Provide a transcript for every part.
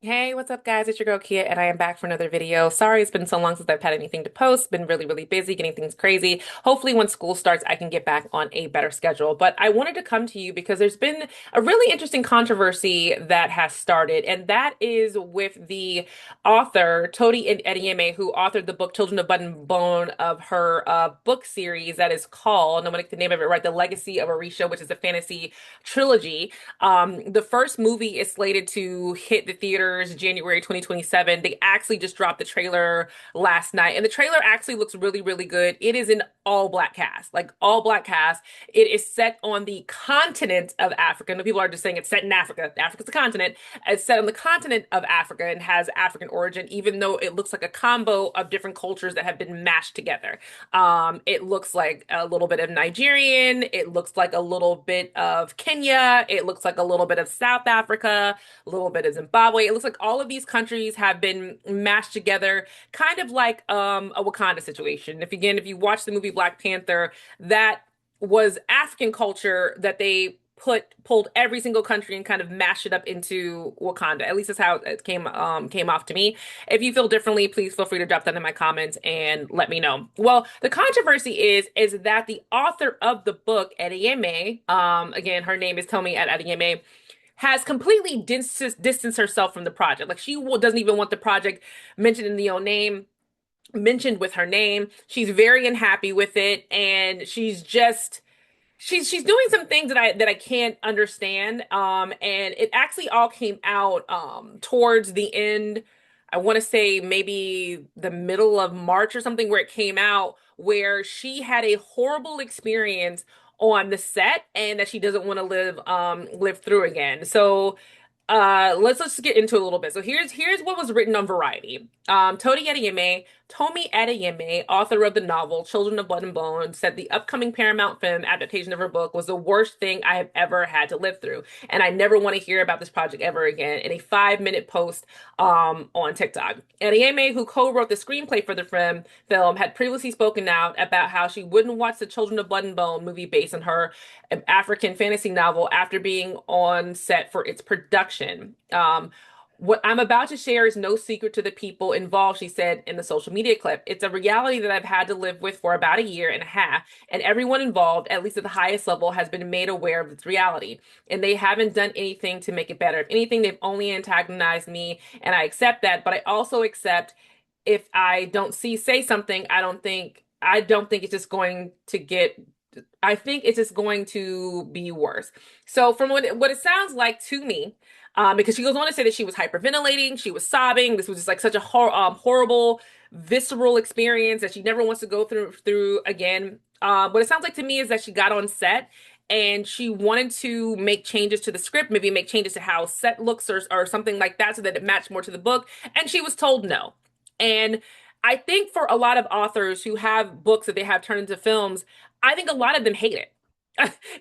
Hey, what's up, guys? It's your girl Kia, and I am back for another video. Sorry it's been so long since I've had anything to post. Been really, really busy getting things crazy. Hopefully, when school starts, I can get back on a better schedule. But I wanted to come to you because there's been a really interesting controversy that has started, and that is with the author, Todi Adeyemi, who authored the book Children of Blood and Bone of her book series that is called, I'm going to get the name of it right, The Legacy of Orisha, which is a fantasy trilogy. The first movie is slated to hit the theaters January 2027. They actually just dropped the trailer last night, and the trailer actually looks really, really good. It is an all black cast, like all black cast. It is set on the continent of Africa. And people are just saying it's set in Africa. Africa's a continent. It's set on the continent of Africa and has African origin, even though it looks like a combo of different cultures that have been mashed together. It looks like a little bit of Nigerian. It looks like a little bit of Kenya. It looks like a little bit of South Africa, a little bit of Zimbabwe. It looks like all of these countries have been mashed together, kind of like a Wakanda situation. If you watch the movie Black Panther, that was African culture that they pulled every single country and kind of mashed it up into Wakanda. At least that's how it came off to me. If you feel differently, please feel free to drop that in my comments and let me know. Well, the controversy is that the author of the book, Adeyemi, again, her name is Tomi Adeyemi, has completely distanced herself from the project. Like doesn't even want the project mentioned in the own name, mentioned with her name. She's very unhappy with it, and she's doing some things that I can't understand. And it actually all came out towards the end. I want to say maybe the middle of March or something, where it came out where she had a horrible experience on the set and that she doesn't want to live through again. So let's get into it a little bit. So here's what was written on Variety. Tomi Adeyemi, author of the novel Children of Blood and Bone, said the upcoming Paramount film adaptation of her book was the worst thing I have ever had to live through, and I never want to hear about this project ever again. In a 5-minute post on TikTok, Adeyemi, who co-wrote the screenplay for the film, had previously spoken out about how she wouldn't watch the Children of Blood and Bone movie based on her African fantasy novel after being on set for its production. What I'm about to share is no secret to the people involved, she said in the social media clip. It's a reality that I've had to live with for about a year and a half, and everyone involved, at least at the highest level, has been made aware of this reality. And they haven't done anything to make it better. If anything, they've only antagonized me, and I accept that, but I also accept if I don't say something, I don't think it's just going to get I think it's just going to be worse. So from what it sounds like to me, because she goes on to say that she was hyperventilating, she was sobbing. This was just like such a horrible, visceral experience that she never wants to go through again. What it sounds like to me is that she got on set and she wanted to make changes to the script, maybe make changes to how set looks or something like that so that it matched more to the book. And she was told no. And I think for a lot of authors who have books that they have turned into films, I think a lot of them hate it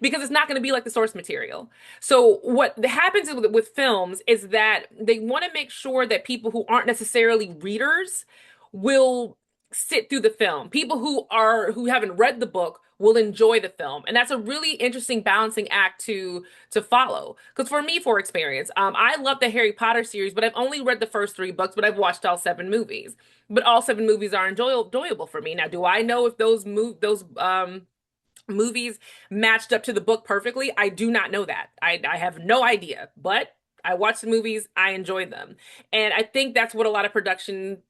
because it's not going to be like the source material. So what happens with films is that they want to make sure that people who aren't necessarily readers will sit through the film. People who haven't read the book will enjoy the film. And that's a really interesting balancing act to follow. Because for me, for experience, I love the Harry Potter series, but I've only read the first 3 books, but I've watched all 7 movies. But all 7 movies are enjoyable for me. Now, do I know if those movies matched up to the book perfectly? I do not know that. I have no idea. But I watch the movies, I enjoy them. And I think that's what a lot of production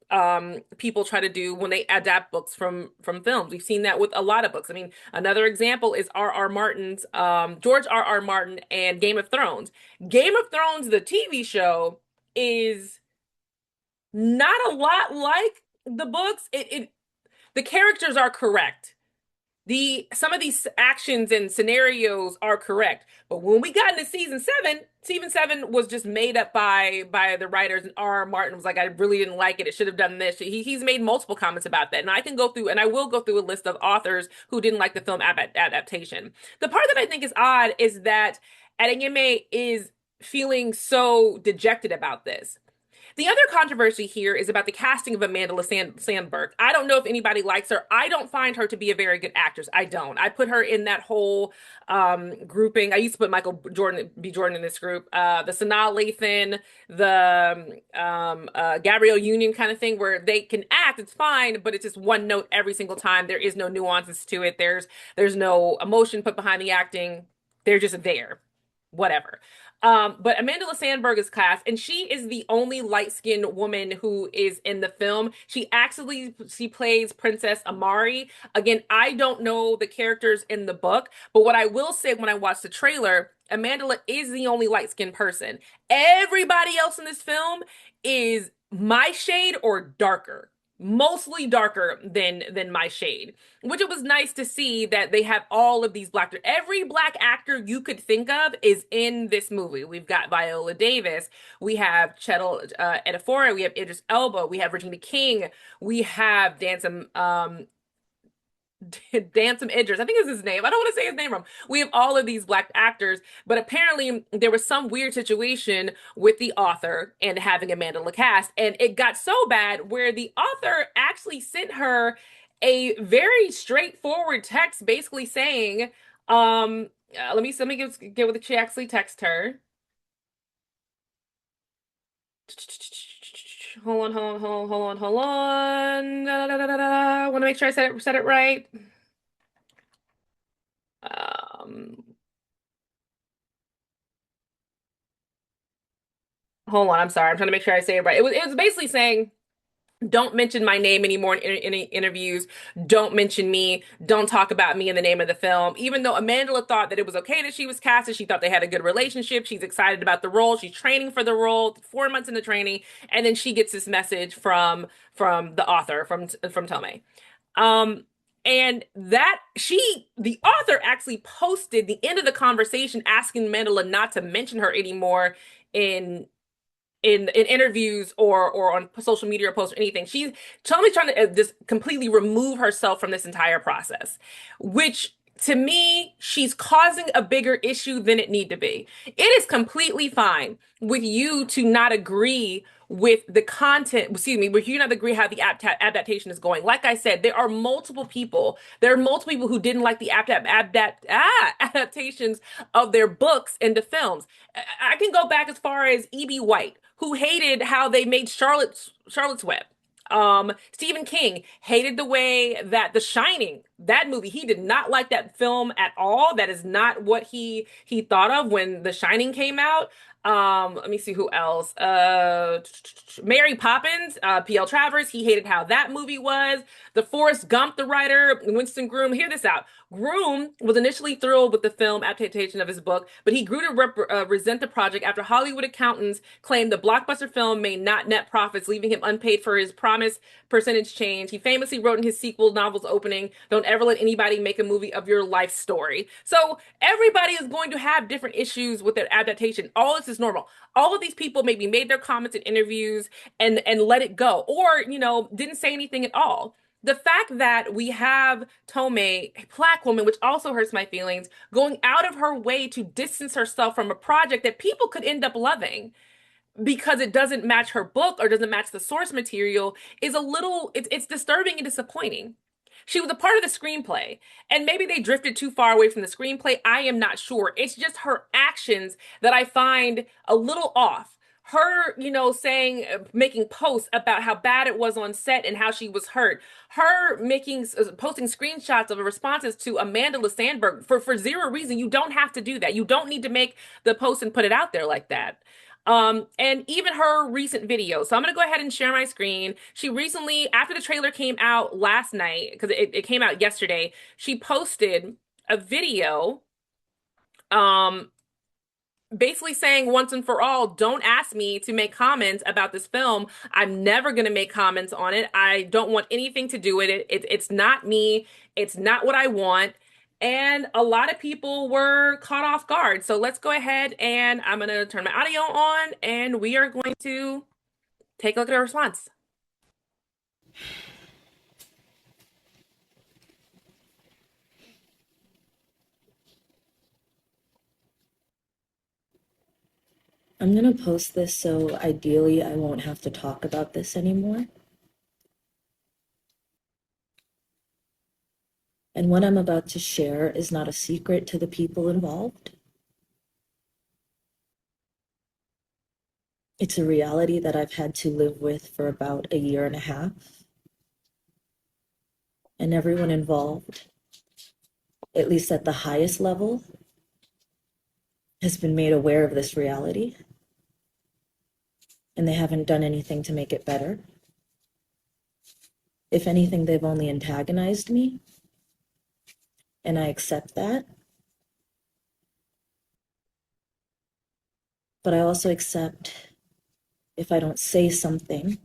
people try to do when they adapt books from films. We've seen that with a lot of books. I mean, another example is R.R. Martin's George R.R. Martin and Game of Thrones. Game of Thrones, the TV show, is not a lot like the books. It the characters are correct. The Some of these actions and scenarios are correct. But when we got into season 7 was just made up by the writers, and R. Martin was like, I really didn't like it. It should have done this. He's made multiple comments about that. And I can go through and I will go through a list of authors who didn't like the film adaptation. The part that I think is odd is that Adeyemi is feeling so dejected about this. The other controversy here is about the casting of Sandberg. I don't know if anybody likes her. I don't find her to be a very good actress. I don't. I put her in that whole grouping. I used to put Michael Jordan B. Jordan in this group. The Sanaa Lathan, the Gabrielle Union kind of thing, where they can act, it's fine, but it's just one note every single time. There is no nuances to it. There's no emotion put behind the acting. They're just there. Whatever. But Amanda Sandberg is cast, and she is the only light-skinned woman who is in the film. She plays Princess Amari. Again, I don't know the characters in the book, but what I will say when I watched the trailer, Amanda is the only light-skinned person. Everybody else in this film is my shade or darker. Mostly darker than my shade, which it was nice to see that they have all of these black. Every black actor you could think of is in this movie. We've got Viola Davis, we have Chetel Ejiofor, we have Idris Elba, we have Regina King, we have Dansom Idris. I think is his name. I don't want to say his name wrong. We have all of these black actors, but apparently there was some weird situation with the author and having Amanda cast, and it got so bad where the author actually sent her a very straightforward text, basically saying, get what she actually texted her. Hold on. I want to make sure I said it right. Um, Hold on, I'm sorry. I'm trying to make sure I say it right. It was basically saying, don't mention my name anymore in any interviews. Don't mention me. Don't talk about me in the name of the film. Even though Amanda thought that it was okay that she was casted, she thought they had a good relationship. She's excited about the role. She's training for the role, 4 months into training, and then she gets this message from the author from Tomei. Um, and the author actually posted the end of the conversation asking Mandela not to mention her anymore in in interviews or on social media posts or anything. She's Chelsea's trying to just completely remove herself from this entire process, which to me, she's causing a bigger issue than it need to be. It is completely fine with you to not agree with the content, excuse me, with you not agree how the adaptation is going. Like I said, there are multiple people. There are multiple people who didn't like the adaptations of their books into films. I can go back as far as E.B. White, who hated how they made Charlotte's Web. Stephen King hated the way that The Shining, that movie, he did not like that film at all. That is not what he thought of when The Shining came out. Let me see who else. Mary Poppins, P.L. Travers, he hated how that movie was. The Forrest Gump, the writer, Winston Groom, hear this out. Groom was initially thrilled with the film adaptation of his book, but he grew to resent the project after Hollywood accountants claimed the blockbuster film made not net profits, leaving him unpaid for his promised percentage change. He famously wrote in his sequel novel's opening, "Don't ever let anybody make a movie of your life story." So everybody is going to have different issues with their adaptation. All this is normal. All of these people maybe made their comments in interviews and let it go, or didn't say anything at all. The fact that we have Tomei, a black woman, which also hurts my feelings, going out of her way to distance herself from a project that people could end up loving because it doesn't match her book or doesn't match the source material is a little, it's disturbing and disappointing. She was a part of the screenplay, and maybe they drifted too far away from the screenplay. I am not sure. It's just her actions that I find a little off. Her, saying, making posts about how bad it was on set and how she was hurt. Her posting screenshots of the responses to Amanda Sandberg for zero reason. You don't have to do that. You don't need to make the post and put it out there like that. And even her recent video. So I'm gonna go ahead and share my screen. She recently, after the trailer came out last night, because it came out yesterday, she posted a video, um, basically saying once and for all, don't ask me to make comments about this film. I'm never gonna make comments on it. I don't want anything to do with it. It's not me. It's not what I want. And a lot of people were caught off guard. So let's go ahead and I'm going to turn my audio on and we are going to take a look at our response. I'm gonna post this so ideally I won't have to talk about this anymore. And what I'm about to share is not a secret to the people involved. It's a reality that I've had to live with for about a year and a half. And everyone involved, at least at the highest level, has been made aware of this reality. And they haven't done anything to make it better. If anything, they've only antagonized me. And I accept that. But I also accept if I don't say something,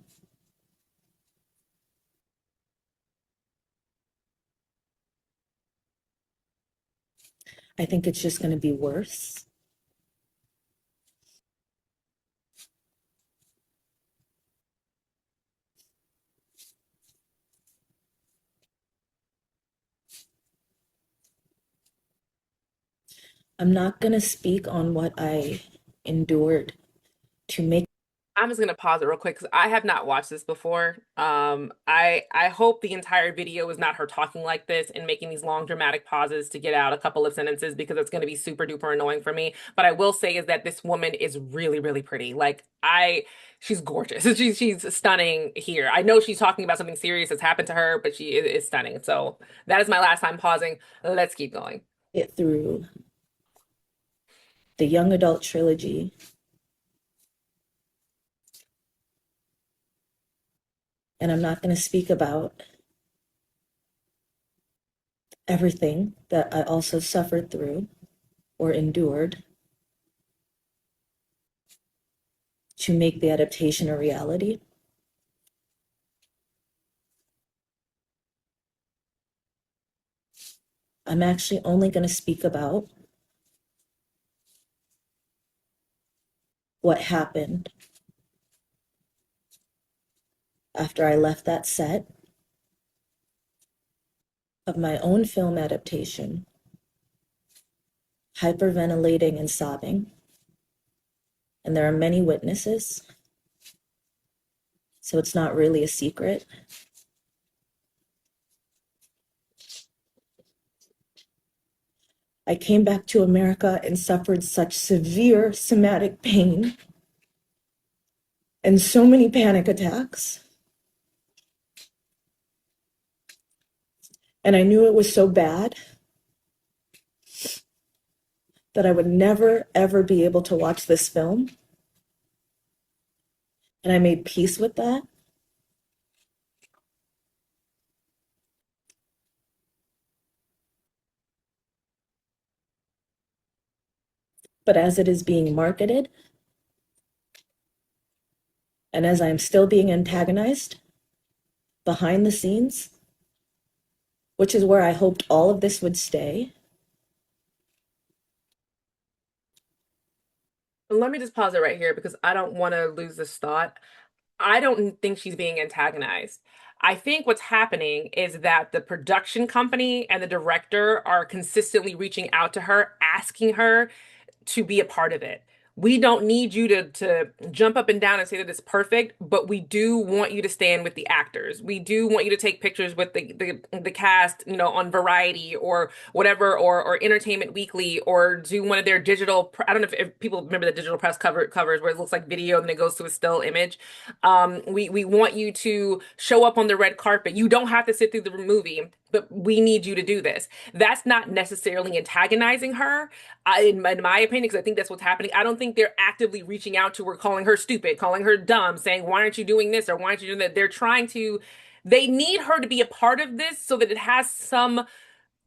I think it's just going to be worse. I'm not going to speak on what I endured to make. I'm just gonna pause it real quick because I have not watched this before. I hope the entire video is not her talking like this and making these long dramatic pauses to get out a couple of sentences because it's gonna be super duper annoying for me. But I will say is that this woman is really, really pretty. She's gorgeous. She's stunning here. I know she's talking about something serious that's happened to her, but is stunning. So that is my last time pausing. Let's keep going. It through the young adult trilogy, and I'm not going to speak about everything that I also suffered through or endured to make the adaptation a reality. I'm actually only going to speak about what happened after I left that set of my own film adaptation, hyperventilating and sobbing. And there are many witnesses, so it's not really a secret. I came back to America and suffered such severe somatic pain and so many panic attacks. And I knew it was so bad that I would never, ever be able to watch this film. And I made peace with that. But as it is being marketed, and as I am still being antagonized behind the scenes, which is where I hoped all of this would stay. Let me just pause it right here because I don't want to lose this thought. I don't think she's being antagonized. I think what's happening is that the production company and the director are consistently reaching out to her, asking her to be a part of it. We don't need you to jump up and down and say that it's perfect, but we do want you to stand with the actors. We do want you to take pictures with the cast, on Variety or whatever, or Entertainment Weekly, or do one of their digital. I don't know if people remember the digital press covers where it looks like video and then it goes to a still image. We want you to show up on the red carpet. You don't have to sit through the movie, but we need you to do this. That's not necessarily antagonizing her, in my opinion, because I think that's what's happening. I don't think they're actively reaching out to her, calling her stupid, calling her dumb, saying, why aren't you doing this or why aren't you doing that? They need her to be a part of this so that it has some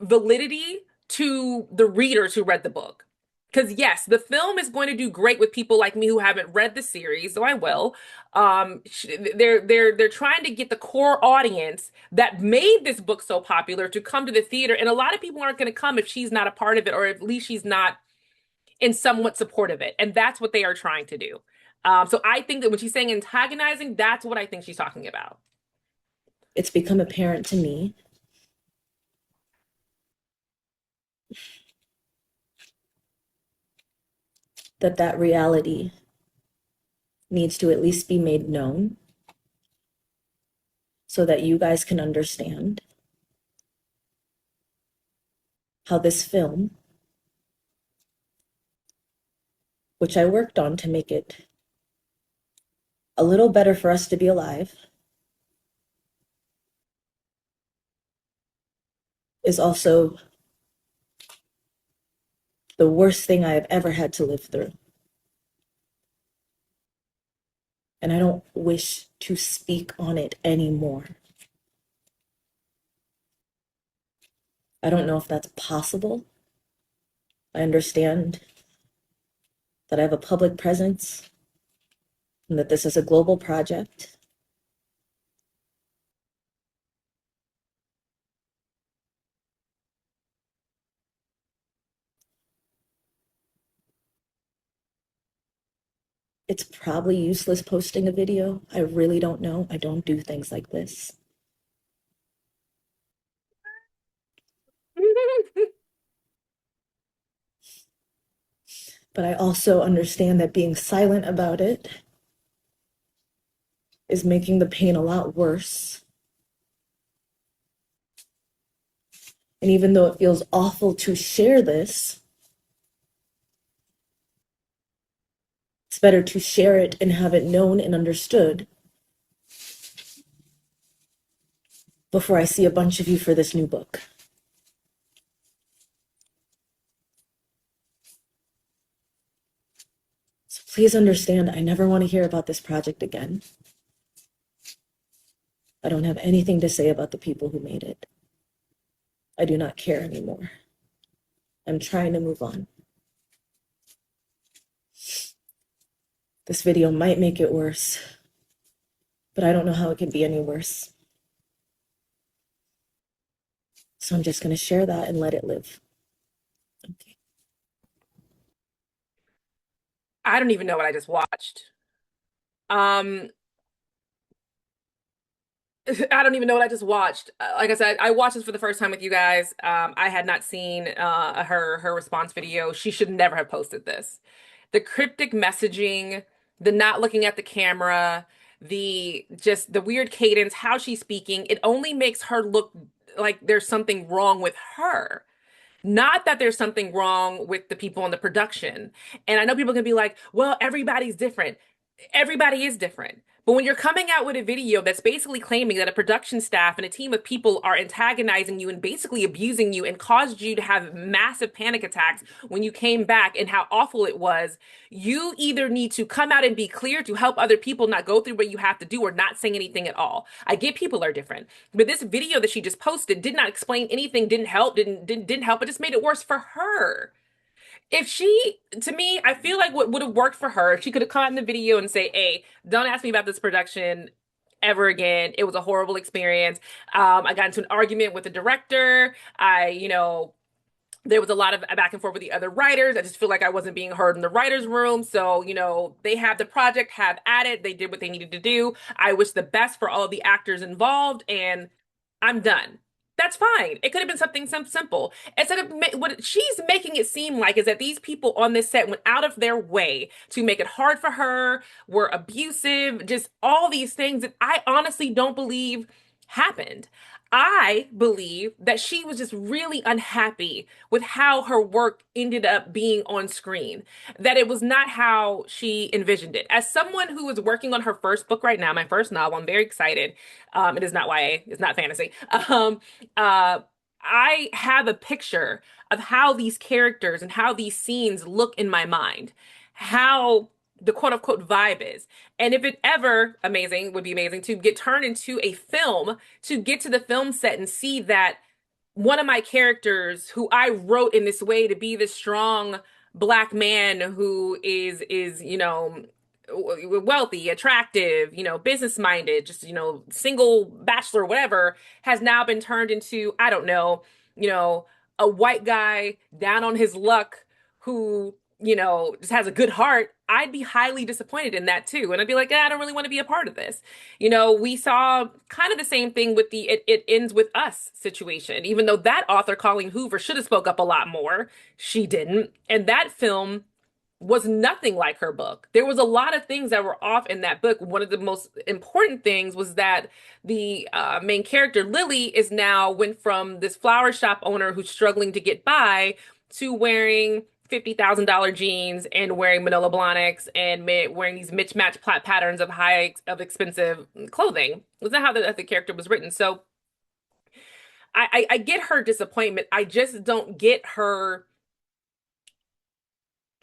validity to the readers who read the book. Because yes, the film is going to do great with people like me who haven't read the series, though I will. They're trying to get the core audience that made this book so popular to come to the theater, and a lot of people aren't going to come if she's not a part of it, or at least she's not in somewhat support of it, and that's what they are trying to do. So I think that when she's saying antagonizing, that's what I think she's talking about. It's become apparent to me that that reality needs to at least be made known so that you guys can understand how this film, which I worked on to make it a little better for us to be alive, is also the worst thing I have ever had to live through. And I don't wish to speak on it anymore. I don't know if that's possible. I understand that I have a public presence and that this is a global project. It's probably useless posting a video. I really don't know. I don't do things like this. But I also understand that being silent about it is making the pain a lot worse. And even though it feels awful to share this, it's better to share it and have it known and understood before I see a bunch of you for this new book. So please understand, I never want to hear about this project again. I don't have anything to say about the people who made it. I do not care anymore. I'm trying to move on. This video might make it worse, but I don't know how it can be any worse. So I'm just going to share that and let it live. Okay. I don't even know what I just watched. Um, I don't even know what I just watched. Like I said, I watched this for the first time with you guys. I had not seen her response video. She should never have posted this. The cryptic messaging, the not looking at the camera, the just the weird cadence, how she's speaking, it only makes her look like there's something wrong with her. Not that there's something wrong with the people in the production. And I know people can be like, well, everybody's different. Everybody is different. But when you're coming out with a video that's basically claiming that a production staff and a team of people are antagonizing you and basically abusing you and caused you to have massive panic attacks when you came back and how awful it was, you either need to come out and be clear to help other people not go through what you have to do or not saying anything at all. I get people are different, but this video that she just posted did not explain anything, didn't help, didn't help, it just made it worse for her. If she, to me, I feel like what would have worked for her if she could have come out in the video and say, "Hey, don't ask me about this production ever again. It was a horrible experience. I got into an argument with the director. There was a lot of back and forth with the other writers. I just feel like I wasn't being heard in the writers' room. So, they have the project, have at it. They did what they needed to do. I wish the best for all of the actors involved, and I'm done." That's fine. It could have been something simple. Instead of what she's making it seem like is that these people on this set went out of their way to make it hard for her, were abusive, just all these things that I honestly don't believe happened. I believe that she was just really unhappy with how her work ended up being on screen, that it was not how she envisioned it. As someone who is working on her first book right now, my first novel, I'm very excited. It is not YA, it's not fantasy. Uh, I have a picture of how these characters and how these scenes look in my mind, how the quote unquote vibe is. And if it ever, amazing, would be amazing to get turned into a film, to get to the film set and see that one of my characters who I wrote in this way to be this strong black man who is wealthy, attractive, business minded, just single bachelor, whatever, has now been turned into, I don't know, you know, a white guy down on his luck who just has a good heart. I'd be highly disappointed in that too. And I'd be like, I don't really want to be a part of this. We saw kind of the same thing with the it ends with us situation. Even though that author, Colleen Hoover, should have spoke up a lot more, she didn't. And that film was nothing like her book. There was a lot of things that were off in that book. One of the most important things was that the main character, Lily, is now went from this flower shop owner who's struggling to get by to wearing $50,000 jeans and wearing Manila Blahniks and wearing these mismatched patterns of of expensive clothing. Was that how the character was written? So I get her disappointment. I just don't get her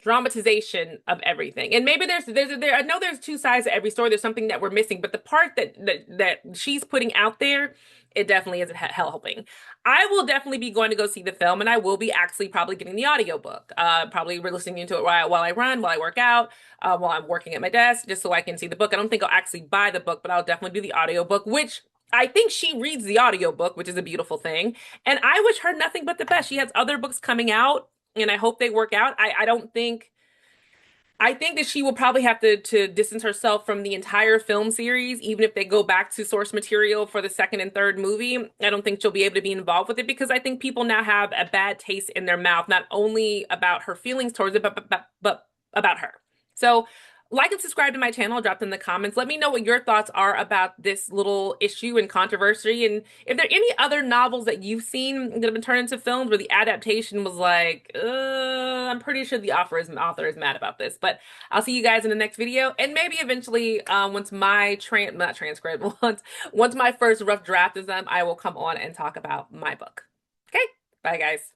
dramatization of everything. And maybe I know there's two sides to every story. There's something that we're missing, but the part that she's putting out there, it definitely isn't helping. I will definitely be going to go see the film, and I will be actually probably getting the audiobook. Probably listening to it while I run, while I work out, while I'm working at my desk, just so I can see the book. I don't think I'll actually buy the book, but I'll definitely do the audiobook, which I think she reads the audiobook, which is a beautiful thing. And I wish her nothing but the best. She has other books coming out, and I hope they work out. I don't think I think that she will probably have to distance herself from the entire film series, even if they go back to source material for the second and third movie. I don't think she'll be able to be involved with it because I think people now have a bad taste in their mouth, not only about her feelings towards it, but about her. So like and subscribe to my channel, drop them in the comments. Let me know what your thoughts are about this little issue and controversy. And if there are any other novels that you've seen that have been turned into films where the adaptation was like, I'm pretty sure the author is mad about this. But I'll see you guys in the next video. And maybe eventually, once my not transcript, once my first rough draft is done, I will come on and talk about my book. Okay, bye guys.